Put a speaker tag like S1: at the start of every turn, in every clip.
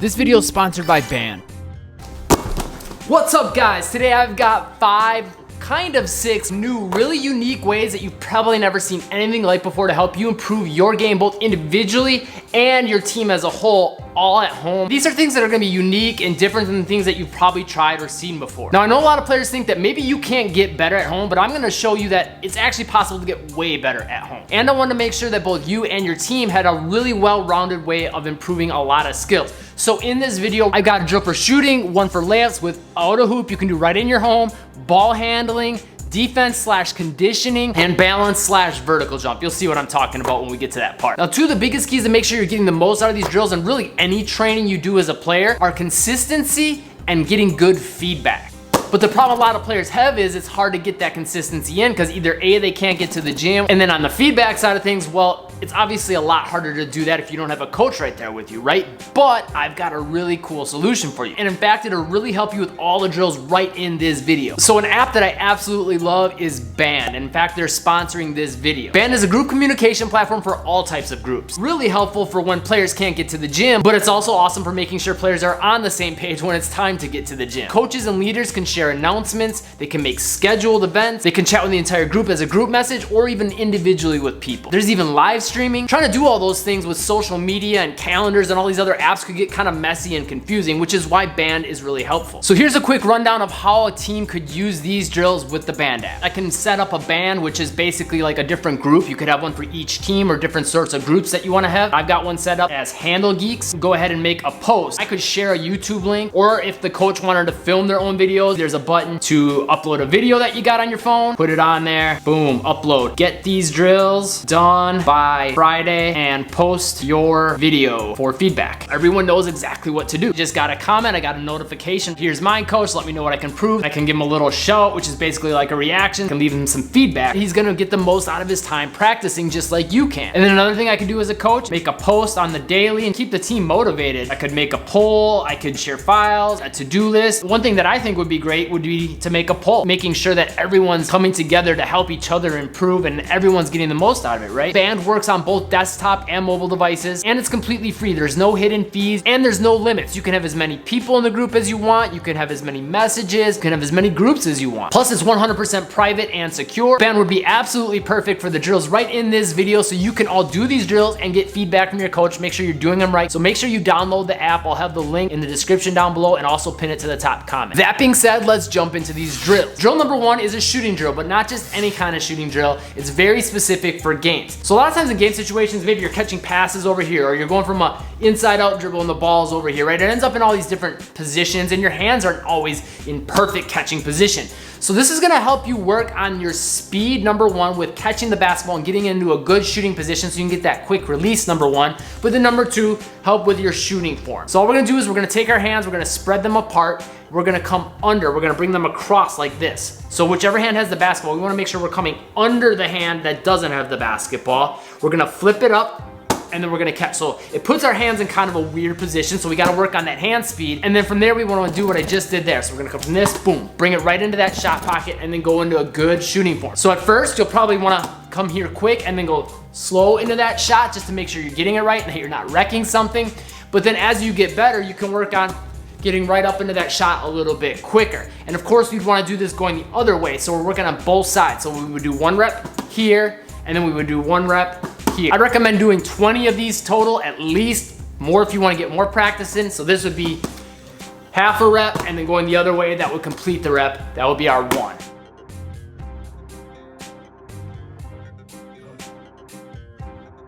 S1: This video is sponsored by Band.
S2: What's up, guys? Today I've got 6 new really unique ways that you've probably never seen anything like before to help you improve your game both individually and your team as a whole, all at home. These are things that are gonna be unique and different than the things that you've probably tried or seen before. Now, I know a lot of players think that maybe you can't get better at home, but I'm gonna show you that it's actually possible to get way better at home. And I wanna make sure that both you and your team had a really well-rounded way of improving a lot of skills. So in this video, I got a drill for shooting, one for layups without a hoop you can do right in your home, ball handling, defense/conditioning, and balance/vertical jump. You'll see what I'm talking about when we get to that part. Now, two of the biggest keys to make sure you're getting the most out of these drills and really any training you do as a player are consistency and getting good feedback. But the problem a lot of players have is it's hard to get that consistency in because either A, they can't get to the gym, and then on the feedback side of things, well, it's obviously a lot harder to do that if you don't have a coach right there with you, right? But I've got a really cool solution for you. And in fact, it'll really help you with all the drills right in this video. So an app that I absolutely love is Band. In fact, they're sponsoring this video. Band is a group communication platform for all types of groups. Really helpful for when players can't get to the gym, but it's also awesome for making sure players are on the same page when it's time to get to the gym. Coaches and leaders can share announcements, they can make scheduled events, they can chat with the entire group as a group message or even individually with people. There's even live streaming. Trying to do all those things with social media and calendars and all these other apps could get kind of messy and confusing, which is why Band is really helpful. So here's a quick rundown of how a team could use these drills with the Band app. I can set up a band, which is basically like a different group. You could have one for each team or different sorts of groups that you want to have. I've got one set up as Handle Geeks. Go ahead and make a post. I could share a YouTube link, or if the coach wanted to film their own videos, there's a button to upload a video that you got on your phone, put it on there, boom, upload. Get these drills done by Friday and post your video for feedback. Everyone knows exactly what to do. You just got a comment, I got a notification. Here's my coach, let me know what I can improve. I can give him a little shout, which is basically like a reaction. I can leave him some feedback. He's gonna get the most out of his time practicing just like you can. And then another thing I could do as a coach, make a post on the daily and keep the team motivated. I could make a poll, I could share files, a to-do list. One thing that I think would be great would be to make a poll, making sure that everyone's coming together to help each other improve and everyone's getting the most out of it, right? Band works on both desktop and mobile devices, and it's completely free. There's no hidden fees and there's no limits. You can have as many people in the group as you want. You can have as many messages, you can have as many groups as you want. Plus it's 100% private and secure. Band would be absolutely perfect for the drills right in this video, so you can all do these drills and get feedback from your coach. Make sure you're doing them right. So make sure you download the app. I'll have the link in the description down below and also pin it to the top comment. That being said, let's jump into these drills. Drill number one is a shooting drill, but not just any kind of shooting drill. It's very specific for games. So a lot of times in game situations, maybe you're catching passes over here, or you're going from a inside out dribble and the ball's over here, right? It ends up in all these different positions and your hands aren't always in perfect catching position. So this is gonna help you work on your speed, number one, with catching the basketball and getting into a good shooting position so you can get that quick release, number one. But then number two, help with your shooting form. So all we're gonna do is we're gonna take our hands, we're gonna spread them apart, we're gonna come under, we're gonna bring them across like this. So whichever hand has the basketball, we wanna make sure we're coming under the hand that doesn't have the basketball. We're gonna flip it up, and then we're gonna catch. So it puts our hands in kind of a weird position, so we gotta work on that hand speed. And then from there, we wanna do what I just did there. So we're gonna come from this, boom, bring it right into that shot pocket, and then go into a good shooting form. So at first, you'll probably wanna come here quick and then go slow into that shot just to make sure you're getting it right and that you're not wrecking something. But then as you get better, you can work on getting right up into that shot a little bit quicker. And of course, we'd wanna do this going the other way. So we're working on both sides. So we would do one rep here, and then we would do one rep here. I'd recommend doing 20 of these total, at least. More if you want to get more practice in. So this would be half a rep, and then going the other way, that would complete the rep. That would be our one.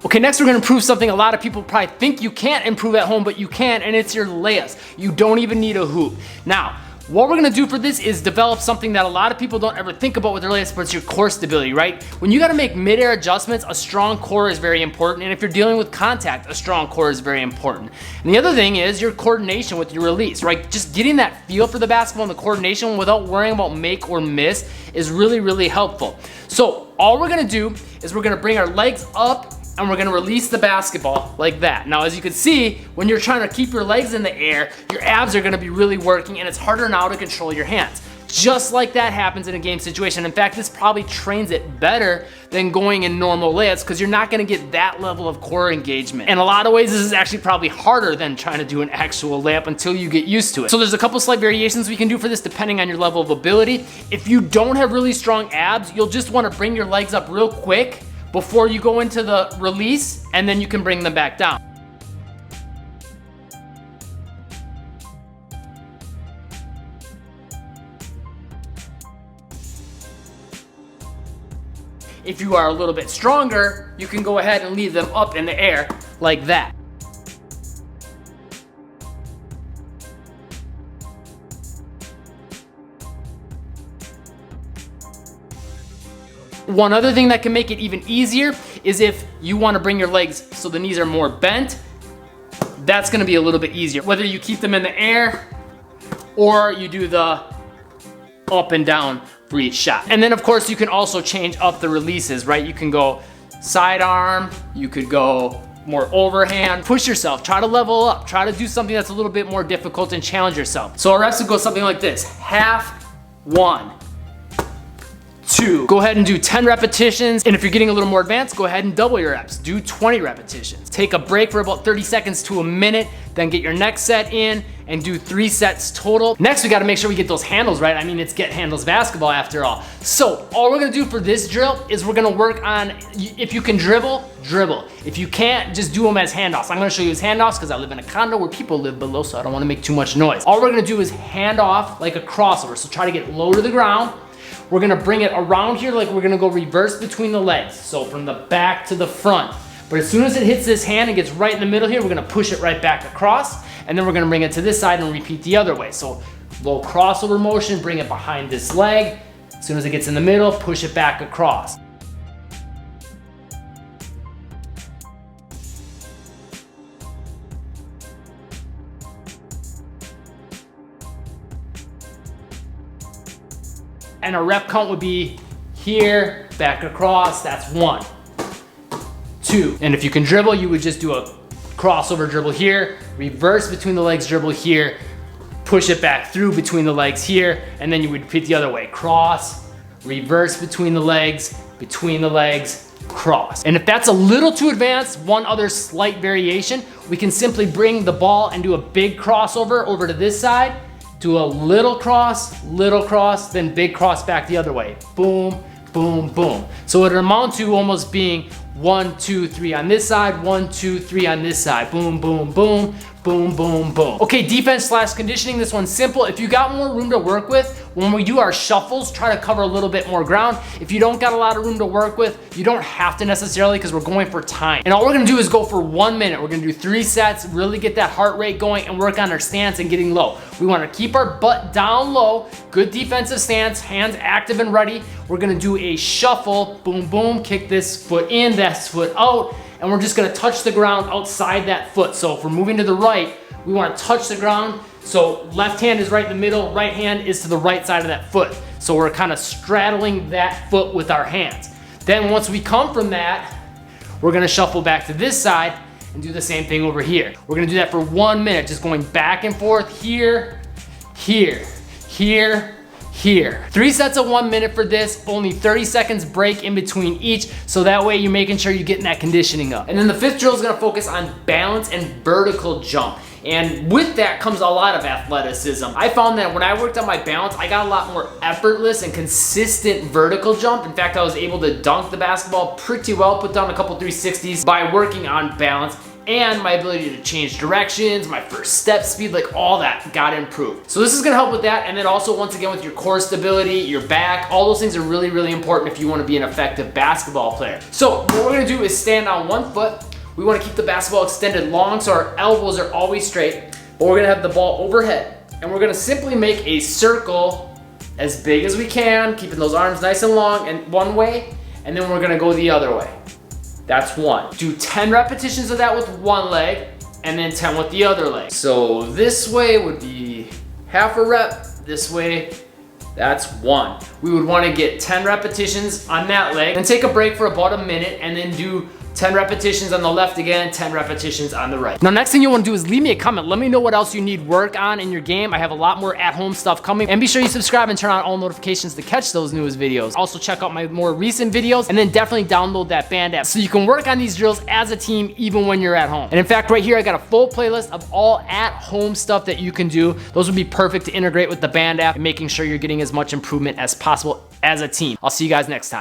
S2: Okay, next we're gonna improve something a lot of people probably think you can't improve at home, but you can, and it's your layups. You don't even need a hoop. Now, what we're gonna do for this is develop something that a lot of people don't ever think about with their layups, but it's your core stability, right? When you gotta make mid-air adjustments, a strong core is very important, and if you're dealing with contact, a strong core is very important. And the other thing is your coordination with your release, right? Just getting that feel for the basketball and the coordination without worrying about make or miss is really, really helpful. So all we're gonna do is we're gonna bring our legs up and we're gonna release the basketball like that. Now, as you can see, when you're trying to keep your legs in the air, your abs are gonna be really working and it's harder now to control your hands. just like that happens in a game situation. In fact, this probably trains it better than going in normal layups because you're not gonna get that level of core engagement. In a lot of ways, this is actually probably harder than trying to do an actual layup until you get used to it. So there's a couple slight variations we can do for this depending on your level of ability. If you don't have really strong abs, you'll just wanna bring your legs up real quick before you go into the release, and then you can bring them back down. If you are a little bit stronger, you can go ahead and leave them up in the air like that. One other thing that can make it even easier is if you want to bring your legs so the knees are more bent, that's going to be a little bit easier. Whether you keep them in the air or you do the up and down for each shot. And then of course you can also change up the releases, right? You can go sidearm, you could go more overhand. Push yourself, try to level up, try to do something that's a little bit more difficult and challenge yourself. So our reps would go something like this: half, 1, 2. Go ahead and do 10 repetitions. And if you're getting a little more advanced, go ahead and double your reps. Do 20 repetitions. Take a break for about 30 seconds to a minute, then get your next set in and do 3 sets total. Next, we gotta make sure we get those handles right. I mean, it's get handles basketball after all. So all we're gonna do for this drill is we're gonna work on, if you can dribble, dribble. If you can't, just do them as handoffs. I'm gonna show you as handoffs because I live in a condo where people live below, so I don't wanna make too much noise. All we're gonna do is hand off like a crossover. So try to get low to the ground. We're gonna bring it around here like we're gonna go reverse between the legs. So from the back to the front. But as soon as it hits this hand and gets right in the middle here, we're gonna push it right back across, and then we're gonna bring it to this side and repeat the other way. So low crossover motion, bring it behind this leg. As soon as it gets in the middle, push it back across. And a rep count would be here, back across, that's 1, 2. And if you can dribble, you would just do a crossover dribble here, reverse between the legs dribble here, push it back through between the legs here, and then you would repeat the other way. Cross, reverse between the legs, cross. And if that's a little too advanced, one other slight variation, we can simply bring the ball and do a big crossover over to this side, do a little cross, then big cross back the other way. Boom, boom, boom. So it would amount to almost being 1, 2, 3 on this side, 1, 2, 3 on this side. Boom, boom, boom, boom, boom, boom. Okay, defense / conditioning, this one's simple. If you got more room to work with, when we do our shuffles, try to cover a little bit more ground. If you don't got a lot of room to work with, you don't have to necessarily because we're going for time. And all we're gonna do is go for 1 minute. We're gonna do 3 sets, really get that heart rate going and work on our stance and getting low. We wanna keep our butt down low, good defensive stance, hands active and ready. We're gonna do a shuffle, boom, boom, kick this foot in, that foot out, and we're just gonna touch the ground outside that foot. So if we're moving to the right, we wanna touch the ground. So left hand is right in the middle, right hand is to the right side of that foot. So we're kind of straddling that foot with our hands. Then once we come from that, we're gonna shuffle back to this side and do the same thing over here. We're gonna do that for 1 minute, just going back and forth here, here, here, here. 3 sets of 1 minute for this, only 30 seconds break in between each, so that way you're making sure you're getting that conditioning up. And then the 5th drill is gonna focus on balance and vertical jump. And with that comes a lot of athleticism. I found that when I worked on my balance, I got a lot more effortless and consistent vertical jump. In fact, I was able to dunk the basketball pretty well, put down a couple 360s by working on balance, and my ability to change directions, my first step speed, like all that got improved. So this is gonna help with that, and then also once again with your core stability, your back, all those things are really, really important if you wanna be an effective basketball player. So what we're gonna do is stand on 1 foot. We wanna keep the basketball extended long so our elbows are always straight, but we're gonna have the ball overhead. And we're gonna simply make a circle as big as we can, keeping those arms nice and long and one way, and then we're gonna go the other way. That's 1. Do 10 repetitions of that with 1 leg, and then 10 with the other leg. So this way would be half a rep, this way, that's 1. We would wanna get 10 repetitions on that leg, then take a break for about a minute, and then do 10 repetitions on the left again, 10 repetitions on the right. Now, next thing you wanna do is leave me a comment. Let me know what else you need work on in your game. I have a lot more at-home stuff coming. And be sure you subscribe and turn on all notifications to catch those newest videos. Also check out my more recent videos, and then definitely download that band app so you can work on these drills as a team even when you're at home. And in fact, right here, I got a full playlist of all at-home stuff that you can do. Those would be perfect to integrate with the band app and making sure you're getting as much improvement as possible as a team. I'll see you guys next time.